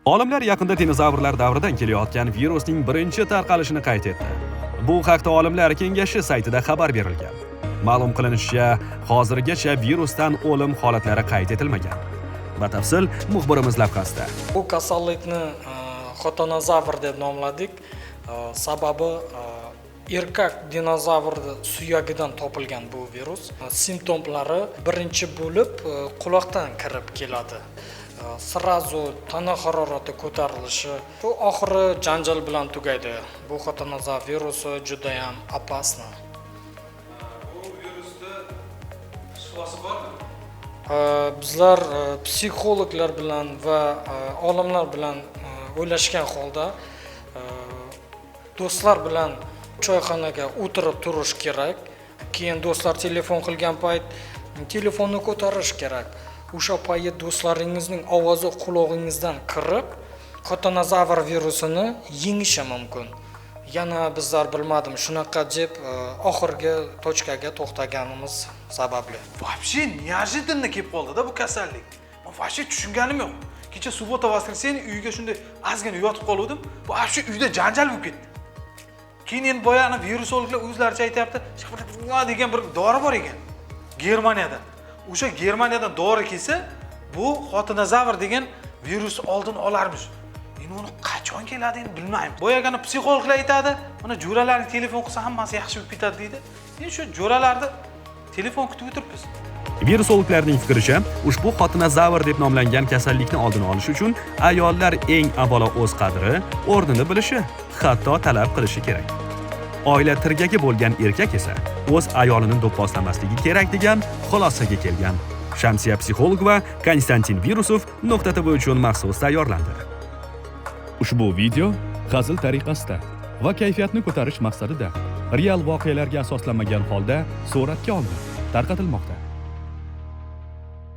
Olimlar yaqinda dinozavrlar davridan kelayotgan virusning birinchi tarqalishini qayd etdi. Bu haqda Olimlar kengashi saytida xabar berilgan. Ma'lum qilinishicha, hozirgacha virusdan o'lim holatlari qayd etilmagan. Batafsil muxbirimiz lavhasida. Bu kasallikni xotinozavr deb nomladik. Sababi erkak dinozavr suyagidan topilgan bu virus. Simptomlari birinchi bo'lib quloqdan kirib keladi. Srazu tana harorati ko'tarilishi, bu oxiri janjal bilan tugaydi. Bu xotinozavr virusi juda ham opasna. Bu virusda shifosi bormi? Bizlar psixologlar bilan va olimlar bilan o'ylashgan holda do'stlar bilan choyxonaga o'tirib turish kerak. Keyin do'stlar telefon qilgan payt telefonni ko'tarish kerak. O'sha payt do'stlaringizning ovozi qulog'ingizdan kirib, xotinozavr virusini yengishi mumkin. Yana bizlar bilmadim, shunaqa deb oxirgi tochkaga to'xtaganimiz sababli. Вообще неожиданно kelib qoldi-da bu kasallik. Men вообще tushunganim yo'q. Kecha subota воскресенье uyga shunday ozgina yotib qoldim. Bu вообще uyda janjal bo'lib ketdi. Keyin endi boyani virusologlar o'zlaricha aytayapti, "Shqibra degan bir dori bor ekan. Germaniyadan. O'sha Germaniyadan dori kelsa, bu xotinozavr degan virus oldin olarmish. Endi uni qachon keladi endi bilmayman. Boyagani psixologlar aytadi, mana jo'ralarni telefon qilsa hammasi yaxshi bo'lib ketadi deydi. Endi shu jo'ralarni telefon kutib o'tiribmiz. Virusologlarning fikricha, ushbu xotinozavr deb nomlangan kasallikni oldini olish uchun ayollar eng avvalo o'z qadri, o'rnini bilishi, hatto talab qilishi kerak. Oila tirgagi bo'lgan erkak esa o'z ayolini do'pposlamasligi kerak degan xulosaga kelgan. Shamsiya psixolog va Konstantin Virusov .tv uchun maxsus tayyorlandi. Ushbu video hazil tariqasida va kayfiyatni ko'tarish maqsadida real voqealarga asoslanmagan holda suratga olinib tarqatilmoqda.